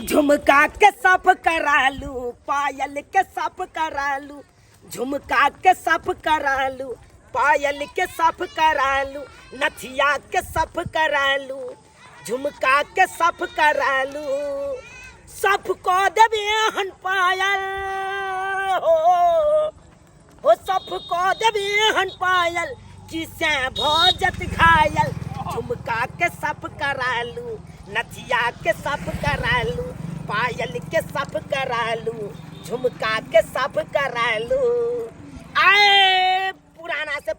झुमका के साफ करालू, पायल के साफ करालू, झुमका के साफ करालू, पायल के साफ करालू, नथिया के साफ करालू, झुमका के साफ करालू, साफ को देवे हन पायल हो साफ को देवे हन पायल, किसे भोजत घायल, झुमका के साफ करालू, नथिया के साफ करालू, पायल के साफ करालू, झुमका के साफ करालू। आए पुराना से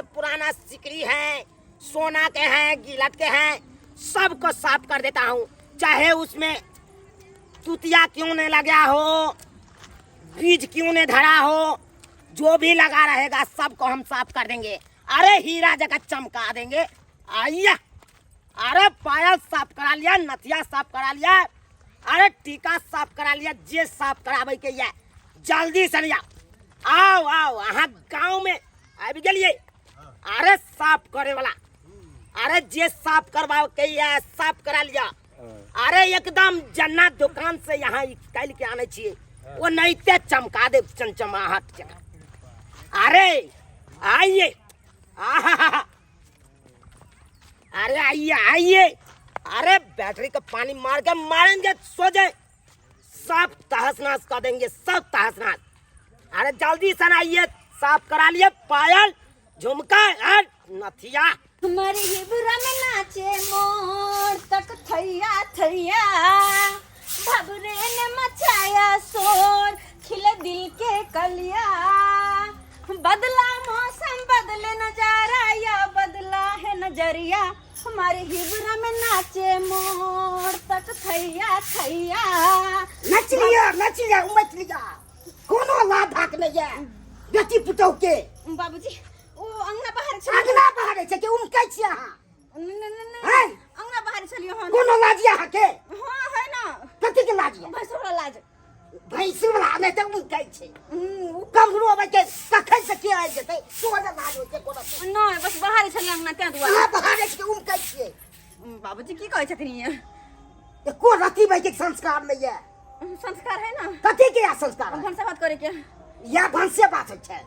पुराना सिकड़ी है, सोना के हैं, गिलट के हैं, सबको साफ कर देता हूँ। चाहे उसमें तुतिया क्यों नहीं लगा हो, बीज क्यों नहीं धरा हो, जो भी लगा रहेगा सबको हम साफ कर देंगे। अरे हीरा जगह चमका देंगे। आइया, अरे पायल साफ करा लिया, नथिया साफ करा लिया, अरे टीका साफ करा लिया, जे साफ करावे के ये जल्दी से लिया। आओ आओ, अहाँ गांव में आबि गेलिए। अरे साफ करे वाला, अरे जे साफ करवाओ के ये साफ करा लिया। अरे एकदम जन्ना दुकान से यहाँ कल के आने चाहिए, वो नहीं ते चमका दे चमचमाहट। अरे आइए, अरे आइए आइए, अरे बैटरी का पानी मार के मारेंगे सो जाए, सब तहस नहस कर देंगे, सब तहस नहस। अरे जल्दी से आइए, साफ करा लिए पायल, झुमका और नथिया। हमारे हिबरा में नाचे मोर तक थैया थैया, भबरे ने मचाया शोर, खिले दिल के कलिया, बदला मौसम बदले नजारा, या बदला है नजरिया, हमारे हिबरा में नाचे मोर तक थैया थैया। नच लिया उमच लिया, कोनो ला भाग नहीं है बेटी पुतौ के। बाबूजी ओ अंगना बाहर छै के उमकै छियै अहाँ? नहीं अंगना बाहर चलियो हन। कोनो लाजिया हके? हां है ना। कथि के लाजिया? भैंसुरा लाज। भैंसुरा नहीं त उमकै छै। कमरो अबै के कखै से के आइ जेतै? तोरा लाज होय छै कोनो? नहीं बस बाहर चलियो अंगना ते दुआ। हां बाहर के उमकै छियै। बाबूजी की कहै छथिन ये? को रति भाई के संस्कार नहीं है। संस्कार है ना। कथि के संस्कार? भन से बात करे के या भन से बात छै।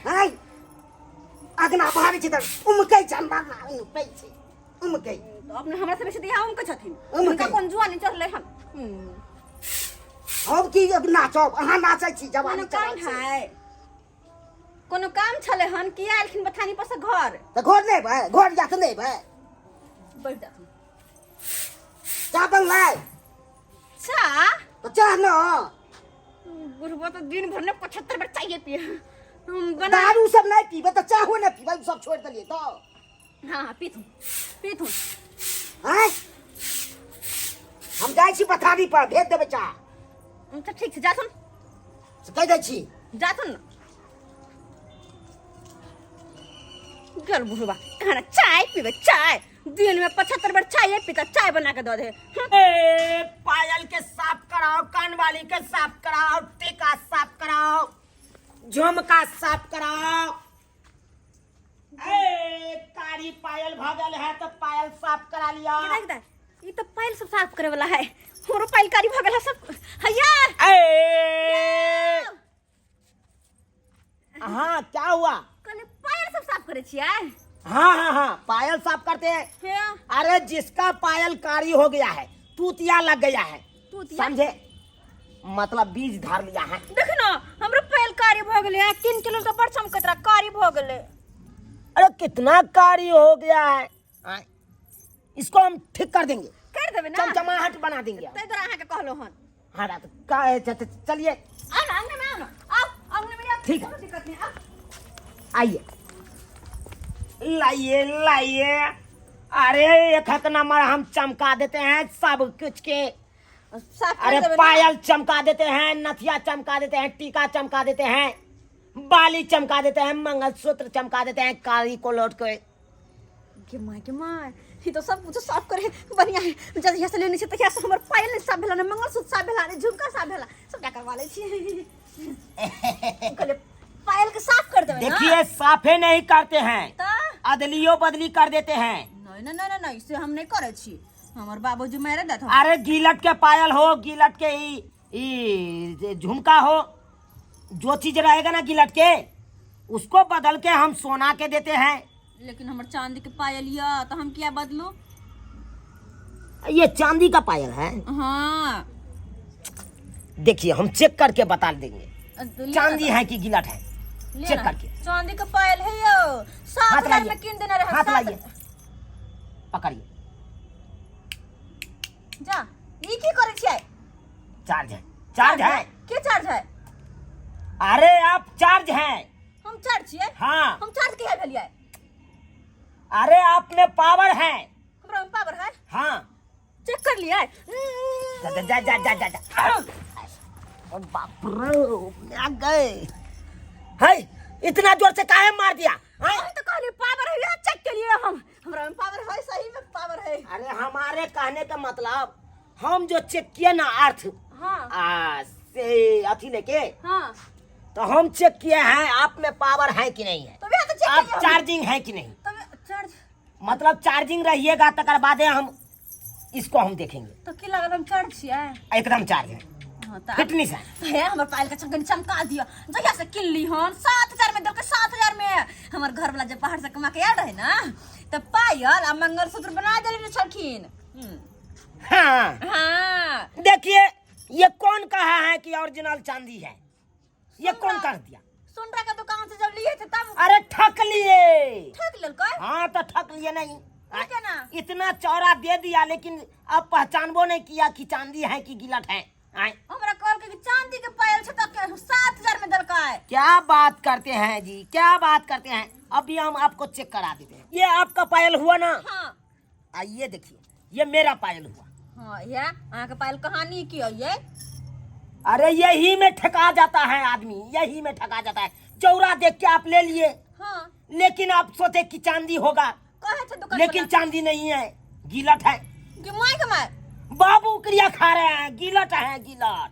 हैं अगना बाहर छै त उमकै जानबा ना उमकै छै, उमकै। तो अपने हमरा से बेसी दिया उमकै छथिन। उमकै। उनका कोन जुआनी चढ़ले हन। अब की अब नाचब, अहाँ नाचै छी जवानी कोनो काम चढ़ल छै। है, कोनो काम छले हन कि आइलखिन बथानी पर से घर। त घर नहीं भाई, घर जा त नहीं भाई। बैठ जा चाह बनलै? चा तो चाह न। बुढ़बो तो दिन भर ने 75 बार चाहिए पिए। बना दारू सब नहीं पीबे तो चाहो नहीं पीबे, सब छोड़ देलिए तो। हां पीथू हैं हम जाय छी पथारी पर, भेज देबे चाह। तो ठीक छै जाथुन, कह दै छी जाथुन ना। गल बुढ़बा खाना चाय पीबे, चाय दिन में 75 बार चाय पीता, चाय बना के दो दे। ए पायल के साफ कराओ, कान वाली के साफ कराओ, टीका साफ कराओ, झुमका साफ कराओ। ए कारी पायल भगल है तो पायल साफ करा लिया। ये तो पायल सब साफ करे वाला है, हमरो पायल कारी भगल है सब। हैया ए हाँ क्या हुआ? कने पायल सब साफ करे छियै? हाँ पायल साफ करते हैं। अरे जिसका पायल कारी हो गया है, तूतिया लग गया है, समझे? मतलब बीज धर लिया है। देख ना हमरो पायल कारी भ गेले है, 3 किलो का बड़ चमकतरा कारी भ गेले। अरे कितना कारी हो गया है, इसको हम ठीक कर देंगे, कर देबे ना, चमचमाहट बना देंगे। तै तरह अहाँ के कहलो हन। हाँ रात का चलिए आओ ना अंगना में, आओ ना, आओ अंगना में आओ। ठीक है। कोई दिक्कत नहीं, आओ। आइए, लाइए। अरे एक हक नंबर हम चमका देते हैं सब कुछ के। साफ कर अरे देबे ना। पायल चमका देते हैं, नथिया चमका देते हैं, टीका चमका देते हैं, बाली चमका देते हैं, मंगलसूत्र चमका देते हैं, कारी को लौट के। के माय ये तो सब कुछ साफ करे बढ़िया है। जब यहाँ से लेने से तहिया से हमर पायल नहीं साफ भेला, ना मंगलसूत्र साफ भेला, ना झुमका साफ भेला, सब क्या करवा ले छी। कहले पायल के साफ कर देबे ना। देखिए साफे नहीं करते हैं, तो अदलियो बदली कर देते हैं। नहीं इससे हम नहीं करे छी। हमार बाबूजी मेरे देत हो। अरे गिलट के पायल हो, गिलट के ई झुमका हो, जो चीज रहेगा ना गिलट के उसको बदल के हम सोना के देते हैं। लेकिन हमार चांदी के पायल या तो हम क्या बदलू? ये चांदी का पायल है। हाँ देखिए हम चेक करके बता देंगे लिया चांदी ना। है कि गिलट है, लिया चेक ना। करके। चांदी का पायल है यो, 7,000 में किन देना रहे। हाथ लाइए, पकड़िए। जा ई की करे छियै? चार्ज है, चार्ज है। के चार्ज है? अरे आप चार्ज हैं। हम चार्ज छियै? हाँ। हम चार्ज किया भेलियै? अरे आप में पावर है। हमरा में पावर है? हाँ। चेक कर लिया? जा जा जा जा जा जा। और बाप रे आ गए। है इतना जोर से काहे मार दिया? है? तो कहली पावर है या चेक के लिए हम। हमरा में पावर है, सही में पावर है। अरे हमारे कहने का मतलब हम जो चेक किए ना अर्थ हाँ से अथी लेके, हाँ तो हम चेक किए हैं आप में पावर है कि नहीं है, तो भी तो चेक आप किया। चार्जिंग है कि नहीं। तो चार्ज मतलब चार्जिंग रहिएगा तकर बादे हम इसको हम देखेंगे। तो की लागल हम चार्ज छियै? एकदम चार्ज है, हां त फिटनेस है। हे हमर पायल का चमकन चमका दिया। जहिया से किल्ली हन 7,000 में देलके, 7,000 में। हमर घर वाला जब बाहर से कमा के आयल रहे ना त पायल आ मंगलसूत्र बना देले छलखिन। हाँ हां देखिए ये कौन कहा है कि ओरिजिनल चांदी है, ये कौन कर दिया? सोनरा का दुकान से जब लिए थे तब अरे ठक लिए। ठग लेलकै। हाँ तो ठक लिए नहीं, ठीक है ना? इतना चौड़ा दे दिया लेकिन अब पहचानबो नहीं किया कि चांदी है कि गिलट है। आए? हमरा कहल के चांदी के पायल छ त 7,000 में देलकै। क्या बात करते हैं जी, क्या बात करते हैं। अभी हम आपको चेक करा देते हैं। ये आपका पायल हुआ ना। हां आइए देखिए ये मेरा पायल हुआ। हां या अहाँ के पायल कहानी की है ये? अरे यही में ठका जाता है आदमी, यही में ठका जाता है। चौरा देख के आप ले लिए, हां लेकिन आप सोचे कि चांदी होगा, कहे थे दुकान लेकिन चांदी नहीं है, गिलट है। कमाए बाबू क्रिया खा रहे हैं, गिलट है गिलट।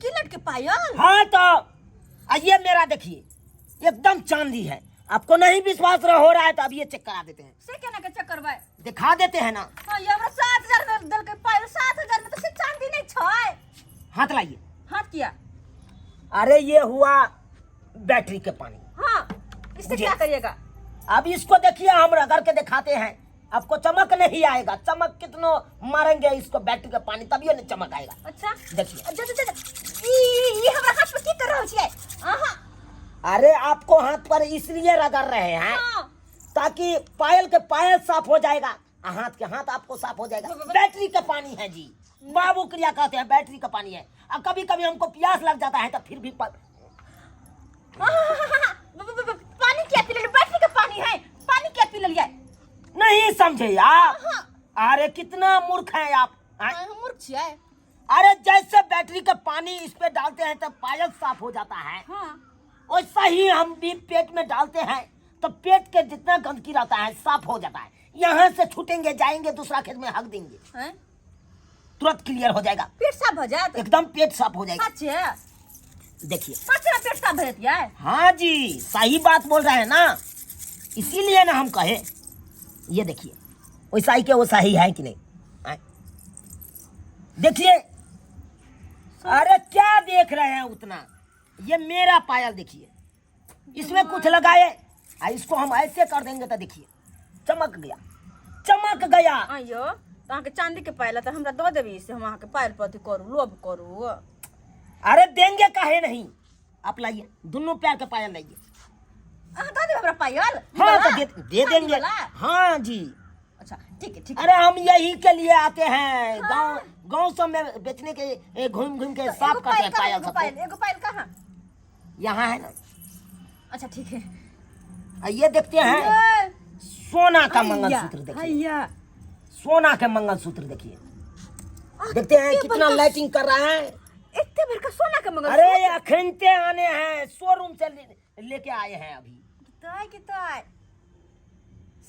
गिलट के पायल। हाँ तो ये मेरा देखिए एकदम चांदी है। आपको नहीं विश्वास हो रहा है तो अब ये चेक करा देते हैं, से केना के चेक करबै? दिखा देते हैं ना। हां ये हमरा 7,000 में देलकै पायल। 7,000 में तो से चांदी नहीं छै। हाथ लाइए। हाथ किया? अरे ये हुआ बैटरी के पानी। हां इससे क्या करिएगा? अब इसको देखिए हम रगड़ के दिखाते हैं, आपको चमक नहीं आएगा। चमक कितनो मारेंगे इसको बैटरी के पानी तभी नहीं चमक आएगा। अच्छा देखिए ई हमरा हाथ पे की कर रहल छियै? आहा अरे आपको हाथ पर इसलिए रगड़ रहे हैं हां ताकि पायल के पायल साफ हो जाएगा, हाथ के हाथ आपको साफ हो जाएगा। बैटरी का पानी है जी, बाबू क्रिया कहते हैं, बैटरी का पानी है। अब कभी कभी हमको प्यास लग जाता है तो फिर भी पानी क्या पी ले? बैटरी का पानी है, पानी क्या पी लिया? नहीं समझे आप। अरे कितना मूर्ख हैं आप। हम मूर्ख छियै? अरे जैसे बैटरी का पानी इस पे डालते हैं तो पायल साफ हो जाता है, हां वैसा ही हम भी पेट में डालते हैं तो पेट के जितना गंदगी रहता है साफ हो जाता है। यहाँ से छूटेंगे जाएंगे दूसरा खेत में हक देंगे, हैं तुरंत क्लियर हो जाएगा, पेट साफ हो जात? एकदम पेट साफ हो जाएगा। सच है? देखिए सच में पेट साफ हो जात है? हाँ जी सही बात बोल रहे हैं ना, इसीलिए ना हम कहे। ये देखिए वैसा ही के वैसा ही है कि नहीं। आए? देखिए अरे क्या देख रहे हैं उतना। ये मेरा पायल देखिए, इसमें कुछ लगाए इसको हम ऐसे कर देंगे तो देखिए चमक गया, चमक गया। आइयो तो अहाँ के चांदी के पायल तो हमरा दो देबी से हम अहाँ के पायल पति करू, लोभ करू। अरे देंगे काहे नहीं, आप लाइए दोनों पैर के पायल लाइए। अहाँ दो देबी हमरा पायल? हाँ तो दे देंगे। हाँ जी अच्छा ठीक है ठीक है। अरे हम यही के लिए आते हैं, गांव गांव सब में बेचने के घूम घूम के साफ करते हैं पायल सब। एगो पायल कहाँ? यहाँ है ना। अच्छा ठीक है। ये देखते हैं सोना का मंगलसूत्र, देखिए भैया सोना के मंगलसूत्र देखिए, देखते हैं कितना लाइटिंग कर रहा है। इतने भर का सोना का मंगलसूत्र? अरे ये अखनते आने हैं, शोरूम से लेके आए हैं अभी। कितना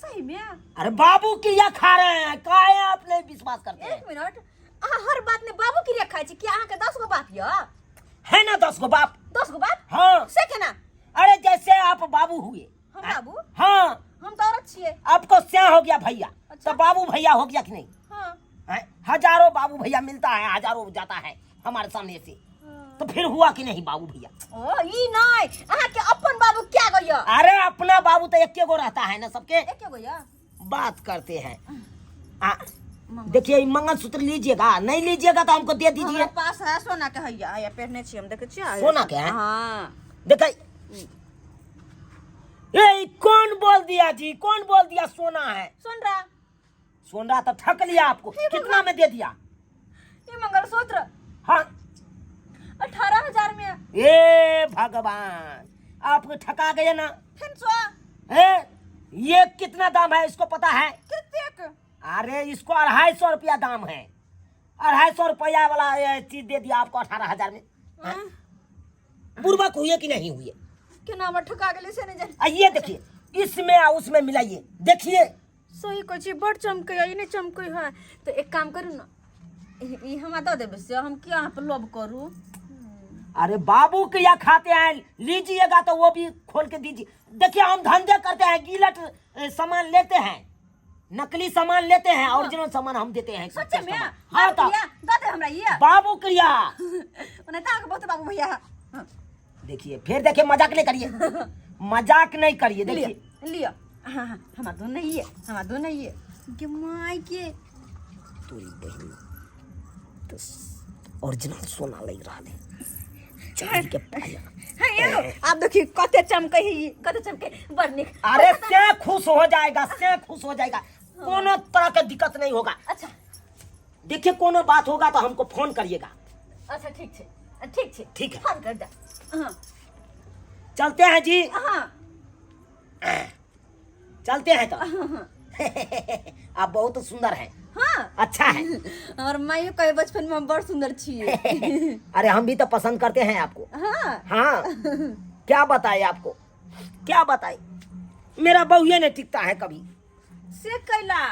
सही में? अरे बाबू की या खा रहे हैं, काहे आप नहीं विश्वास करते हैं? एक मिनट, अहाँ हर बात में बाबू की खाई छी? क्या अहाँ के 10 गो बाप या? है ना 10 गो बाप। 10 गो बाप? हाँ से केना? अरे जैसे आप बाबू हुए। हम बाबू? हाँ हम तो औरत छिए। आपको क्या हो गया भैया? अच्छा। तो बाबू भैया हो गया कि नहीं? हाँ हैं? हजारों बाबू भैया मिलता है, हजारों जाता है हमारे सामने से, तो फिर हुआ कि नहीं बाबू भैया? ओ ई नहीं, अहाँ के अपन बाबू क्या गया? अरे अपना बाबू तो एक गो रहता है ना सबके। एक गया बात करते हैं। देखिए मंगलसूत्र लीजिएगा, नहीं लीजिएगा तो हमको दे दीजिए। हमारे पास है सोना के हैया, या पहनने छी हम, देखे छी सोना के है? हाँ देखिए ये कौन बोल दिया जी, कौन बोल दिया सोना है? सुन रहा, सोना तो ठक लिया आपको। कितना में दे दिया? ये मंगलसूत्र हाँ 18,000 में। ये भगवान, आपको ठका गए ना। फिर सो ये कितना दाम है इसको पता है? कितने? अरे इसको 250 रुपया दाम है। 250 रुपया वाला ये चीज दे दिया आपको 18,000 में। बुर्बक हुए कि नहीं हुए? के नाम ठका गेले से नहीं जान। ये देखिए, इसमें और उसमें मिलाइए, देखिए। सही कोई चीज बड़ चमके ये नहीं चमके है, तो एक काम करू ना, ई हमरा दे देबे से हम क्या यहाँ पर लोभ करू। अरे बाबू के या खाते हैं, लीजिएगा तो वो भी खोल के दीजिए। देखिए हम धंधे करते हैं, गिलट सामान लेते हैं, नकली सामान लेते हैं, ओरिजिनल सामान हम देते हैं। सच्चे में? हाँ तो दादे हमरा ये बाबू क्रिया। उन्हें ता बहुत बाबू भैया। हाँ। देखिए फिर देखिए, मजाक नहीं करिए, मजाक नहीं करिए। देखिए लिया हाँ हाँ हमारा दोनों नहीं है, हमारा दोनों नहीं है के माय के तोरी बहन तो ओरिजिनल सोना लग रहा है, चांदी के पाया। हाँ ये लो, आप देखिए कते चमके ही, कते चमके बड़ निक। अरे से खुश हो जाएगा, से खुश हो जाएगा, कोनो तरह का दिक्कत नहीं होगा। अच्छा देखिए कोनो बात होगा तो हमको फोन करिएगा। अच्छा ठीक है, ठीक है, ठीक है। फोन कर दे। हाँ चलते हैं जी। हाँ चलते हैं तो। आप बहुत सुंदर हैं। हाँ अच्छा है। और मैं ये कहे बचपन में हम बड़ सुंदर छिए। अरे हम भी तो पसंद करते हैं आपको। हाँ हाँ क्या बताए आपको, क्या बताए, मेरा बहुए नहीं टिकता है कभी से कैला।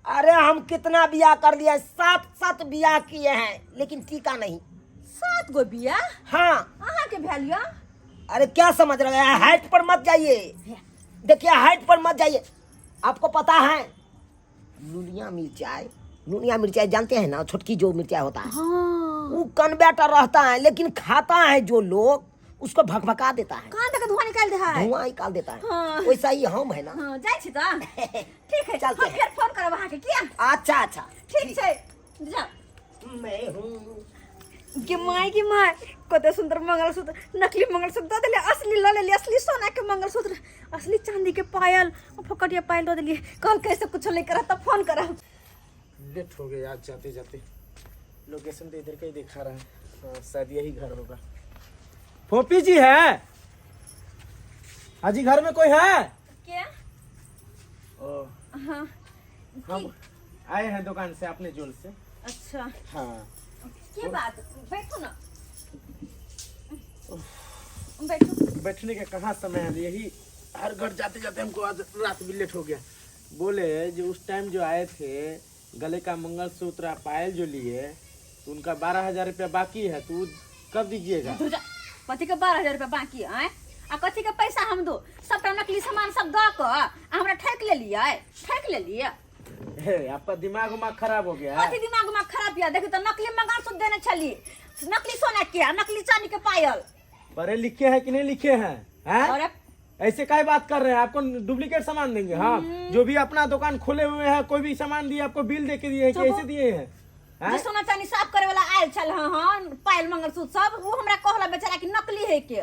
अरे हम कितना बिया कर लिया, 7 बिया किए हैं लेकिन टीका नहीं। 7 गो बिया? हाँ। अहाँ के भैलिया? अरे क्या समझ रहे हैं, हाइट पर मत जाइए। देखिए हाइट पर मत जाइए। आपको पता है नुनिया मिर्चाई, नुनिया मिर्चाई जानते हैं ना, छोटकी जो मिर्चाई होता है। हाँ। वो कन्वर्टर रहता है, लेकिन खाता है जो लोग उसको भकभका देता है, कहाँ तक धुआं निकाल दे है? धुआं निकाल देता है। हाँ। वैसा ही हम है ना। हाँ जाय छी त। ठीक है चलते हम हैं। फिर फोन करब अहाँ के किया? अच्छा अच्छा ठीक है जा। मैं हूँ। के माय कते सुंदर मंगलसूत्र, नकली मंगलसूत्र दे देले, असली ल लेली, असली सोना के मंगलसूत्र, असली चांदी के पायल, फकटिया पायल दे देली। कल कैसे कुछ लेकर तब फोन करा। लेट हो गया आज जाते जाते। लोकेशन तो इधर का ही दिखा रहा है। हाँ, शायद यही घर होगा। फोपी जी है? हाजी घर में कोई है? क्या? ओ, हाँ हम आए हैं दुकान से अपने जोल से। अच्छा हाँ क्या बात, बैठो ना, बैठो। बैठने के कहाँ समय है, यही हर घर जाते जाते हमको आज रात भी लेट हो गया। बोले जो उस टाइम जो आए थे गले का मंगलसूत्र पायल जो लिए, तो उनका 12,000 रुपया बाकी है, तो कब दीजिएगा? कथी के 12,000 रुपया बाकी है? आ कथी के पैसा हम दो? सबटा नकली सामान सब द के हमरा ठेक ले लिया, ठेक ले लिया। हे, आपका दिमाग उमाग खराब हो गया है? कथी दिमाग में खराब या? देखी तो नकली मंगलसूत्र देने चली, नकली सोना के, नकली चांदी के पायल। पढ़े लिखे हैं कि नहीं लिखे हैं? हैं? और ऐसे काय बात कर रहे हैं? आपको डुप्लीकेट सामान देंगे? हाँ, जो भी अपना दुकान खोले हुए हैं, कोई भी सामान दिए आपको बिल दे के दिए हैं कि ऐसे दिए हैं? जो सोना चांदी साफ करे वाला आयल चल, हाँ पायल मंगलसूत्र सब, वो हमरा कहला बेचारा कि नकली है के।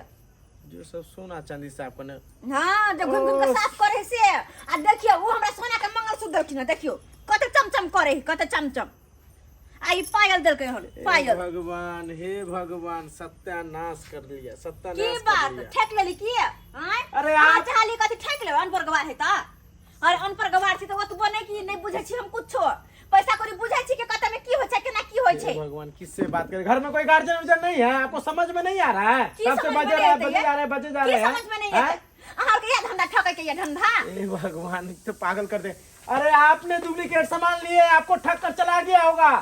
जो सब सोना चांदी साफ करने, हाँ जब घूम घूम के साफ करे से, आ देखियो वो हमरा सोना के मंगलसूत्र देखी ना, देखियो कते चमचम करे, कते चमचम। आई पायल देल के हन, पायल। भगवान हे भगवान, सत्यानाश कर दिया, की सत्यानाश बात कर दिया। ठेक लेली की? हां अरे आज हाली कथी ठेक ले, अनपढ़ गवार है ता। और अनपढ़ गवार छी त ओत बने की नहीं बुझै छी हम कुछो, पैसा कौड़ी बुझै छी के कते में की होय छै केना की होय हे छै। भगवान किससे बात करे? घर में कोई गार्जियन उर्जन नहीं है? आपको समझ में नहीं आ रहा है? की सबसे समझ में बजे नहीं आते बजे ये? जा रहे बजे जा की रहे हैं। समझ में नहीं हैं? आते अहाँ के ये धंधा ठकै के ये धंधा। हे भगवान तो पागल कर दे। अरे आपने डुप्लीकेट सामान लिए, आपको ठग कर चला गया होगा।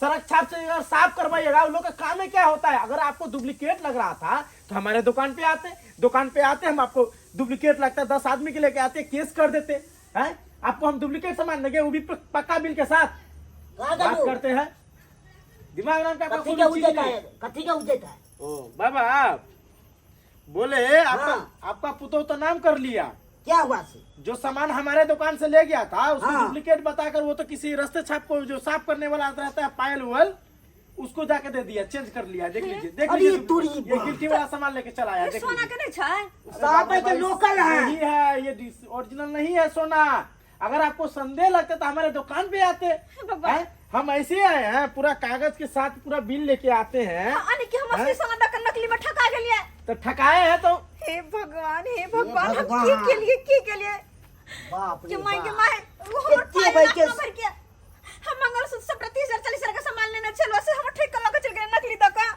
सड़क छाप से अगर साफ करवाइएगा, उन लोग का काम में क्या होता है? अगर आपको डुप्लीकेट लग रहा था तो हमारे दुकान पे आते, दुकान पे आते हम आपको डुप्लीकेट लगता है, 10 आदमी के लेके आते केस कर देते हैं। आपको हम डुप्लीकेट सामान देंगे, वो भी पक्का बिल के साथ बात करते हैं। दिमाग नाम का कथी के उदेता है, कथी के उदेता है? ओ बाबा आप बोले आपका पुतौ तो नाम कर लिया, क्या हुआ से? जो सामान हमारे दुकान से ले गया था उसको हाँ। डुप्लीकेट बताकर वो तो किसी रस्ते छाप को जो साफ करने वाला रहता है पायल उल उसको जाके दे दिया, चेंज कर लिया। देख लीजिए देख अरे लीजिए, तुरी ये गिल्टी वाला सामान लेके चला आया। देख सोना लीजिए। के नहीं छै? साहब भाई के लोकल है। नहीं है, ये ओरिजिनल नहीं है सोना। अगर आपको संदेह लगता तो हमारे दुकान पे आते बाबा। हैं। हम ऐसे आए हैं, पूरा कागज के साथ पूरा बिल लेके आते हैं। अने कि हम असली सोना दक नकली में ठका गेलिए। तो ठकाए हैं तो हे भगवान हम भगवान। की के लिए बाप रे के माई बाप। वो हमर एत्ते पाई भाई लाख के- न भर के हम मंगलसूत्र सब 30,000 40,000 का सामान लेना चलो से हम ठीक कर लगे चल गए नकली दका।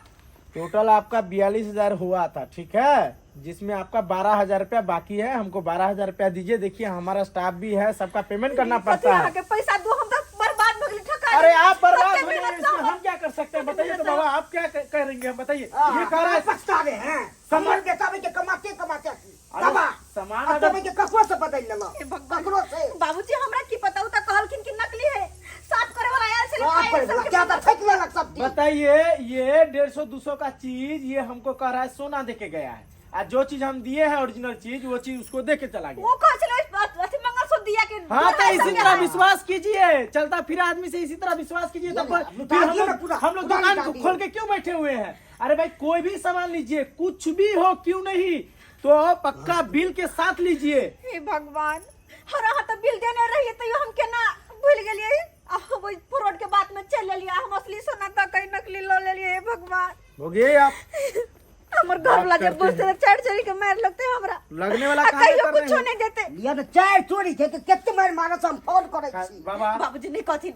टोटल आपका 42,000 हुआ था, ठीक है, जिसमें आपका 12,000 रुपया बाकी है। हमको 12,000 रुपया दीजिए। देखिए हमारा स्टाफ भी है, सबका पेमेंट करना पड़ता है। के पैसा दो हम तो बर्बाद हो गेली ठका। अरे आप बर्बाद हो गए, इसमें हम क्या कर सकते हैं बताइए। तो बाबा आप क्या करेंगे हम बताइए। ये कह रहा है पछतावे हैं, समझ के तब के कमाते अरे बाबा सामान अब अगर तब के ककरो से बदल लेला, ककरो से बाबूजी हमरा की पता होता कहलखिन कि नकली है, साफ करे वाला आया से आप पर क्या था ठक लेला सब चीज। बताइए, ये 150-200 का चीज ये हमको कह रहा है सोना देके गया है, और जो चीज हम दिए हैं ओरिजिनल चीज वो चीज उसको दे के चला गया। वो कह चलो अथी मंगलसूत्र दिया के हाँ तो इसी तरह विश्वास कीजिए, चलता फिर आदमी से इसी तरह विश्वास कीजिए। तो फिर हम लोग दुकान को खोल के क्यों बैठे हुए हैं? अरे भाई कोई भी सामान लीजिए, कुछ भी हो क्यों नहीं, तो पक्का बिल के साथ लीजिए। हे भगवान हर हां तो बिल देने रहिए तो हम केना भूल गेलिए। अब वो फ्रॉड के बात में चल लिया, हम असली सोना तो कहीं नकली लो ले लिए। हे भगवान हो गए आप हमर घर वाला जब दोस्त चढ़ के मार लगते हमरा लगने वाला आ कहां कहियो कर रहे कुछो हैं? नहीं देते। लिया तो चार चोरी थे तो कितने मार मारा से हम फोन करे छी। बाबा बाबूजी नहीं कथी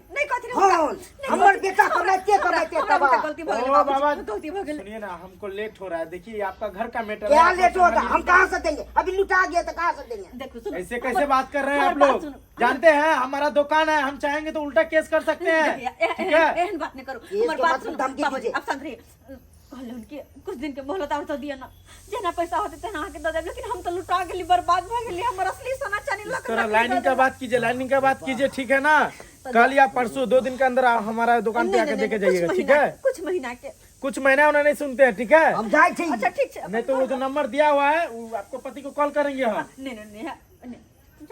फोन हमर बेटा कमाते कमाते तब गलती भ गेल ओ बाबा बाबूजी गलती भ गेल। सुनिए ना, हमको लेट हो रहा है। देखिए आपका घर का मैटर क्या है, लेट आपको होगा, समझिए। हम कहां से देंगे? अभी लुटा गया तो कहां से देंगे? देखो सुनो ऐसे कैसे बात कर रहे हैं आप हमारी बात लोग? सुनो। जानते हैं हमारा दुकान है, हम चाहेंगे तो उल्टा केस कर सकते हैं, ठीक है? एहन बात नहीं करो। केस हमारी के बात बाद सुनो धमकी बाबूजी दीजिए। अब शांत रहिए। कहले उनके कुछ दिन के मोहलत और तो दिया ना, जेना पैसा होते तेना आके दे देब, लेकिन हम तो लुटा गेली, बर्बाद भ गेली। हमर असली सोना चांदी इस लग तरह लाइनिंग का बात कीजिए, लाइनिंग का बात कीजिए, ठीक है ना? कल या परसों 2 दिन के अंदर आप हमारा दुकान पे आके देके जाइएगा, ठीक है? कुछ महीना के। कुछ महीना उन्हें नहीं सुनते हैं, ठीक है? हम जाए छी। अच्छा ठीक है। नहीं तो वो जो नंबर दिया हुआ है वो आपको पति को कॉल करेंगे हम। नहीं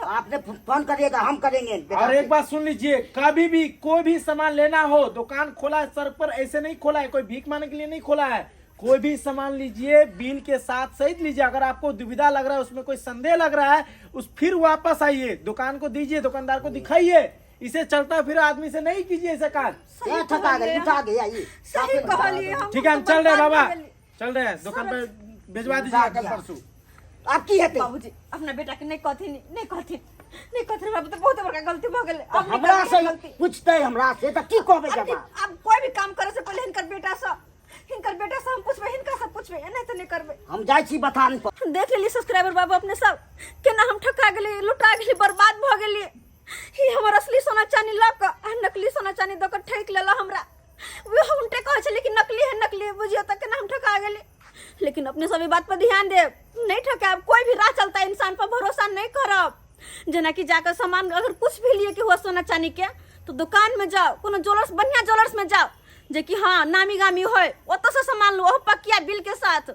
आपने फोन करिएगा, हम करेंगे बेटा और से। एक बात सुन लीजिए, कभी भी कोई भी सामान लेना हो, दुकान खोला है सर पर ऐसे नहीं खोला है, कोई भीख मांगने के लिए नहीं खोला है। कोई भी सामान लीजिए बिल के साथ सहित लीजिए। अगर आपको दुविधा लग रहा है, उसमें कोई संदेह लग रहा है, फिर वापस आइए, दुकान को दीजिए, दुकानदार को दिखाइए। इसे चलता फिर आदमी से नहीं कीजिए ऐसा काज, क्या ठका गए, लुटा गया ये। सही कहलिए हम। ठीक है? हम चल रहे हैं बाबा, चल रहे हैं दुकान पे, भिजवा दीजिए कल परसों। आप की हेते? बाबूजी अपना बेटा के नहीं कथी बाबू तो बहुत बड़का गलती भ गेल। तो हमरा से पूछते हमरा से तो की कहबे जब? अब कोई भी काम करे से पहले हिनकर बेटा से हम पूछबे, हिनका से पूछबे, नहीं तो नहीं करबे। हम जाए छी बतान पर। देख लेली सब्सक्राइबर बाबू अपने सब केना हम ठका गेली, लुटा गेली, बर्बाद भ गेली। ही हमर असली सोना चांदी ल के नकली सोना चांदी द के ठक लेला हमरा। वो उनटे कहै छले कि नकली है नकली, बुझियो त केना हम ठका गेली। लेकिन अपने सभी बात पर ध्यान दे, नहीं ठकाब। कोई भी राह चलता है, इंसान पर भरोसा नहीं करब। जना कि जाकर सामान अगर कुछ भी लिए कि हुआ सोना चांदी के, तो दुकान में जाओ, कोनो ज्वेलर्स, बढ़िया ज्वेलर्स में जाओ, जे कि हाँ नामी गामी होय, ओतो से सामान लो, पक्किया बिल के साथ।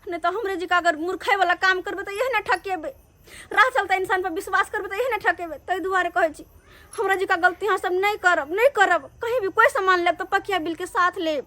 नहीं तो हमरे जी का अगर मूर्खाई वाला काम करबे तो यही ना ठकेबे। राह चलता इंसान पर विश्वास करबे तो यही ना ठकेबे। तै दुआरे कहै छी हमरा जी का गलती यहाँ सब नहीं करब। कहीं भी कोई सामान लेब तो पक्किया बिल के साथ लेब।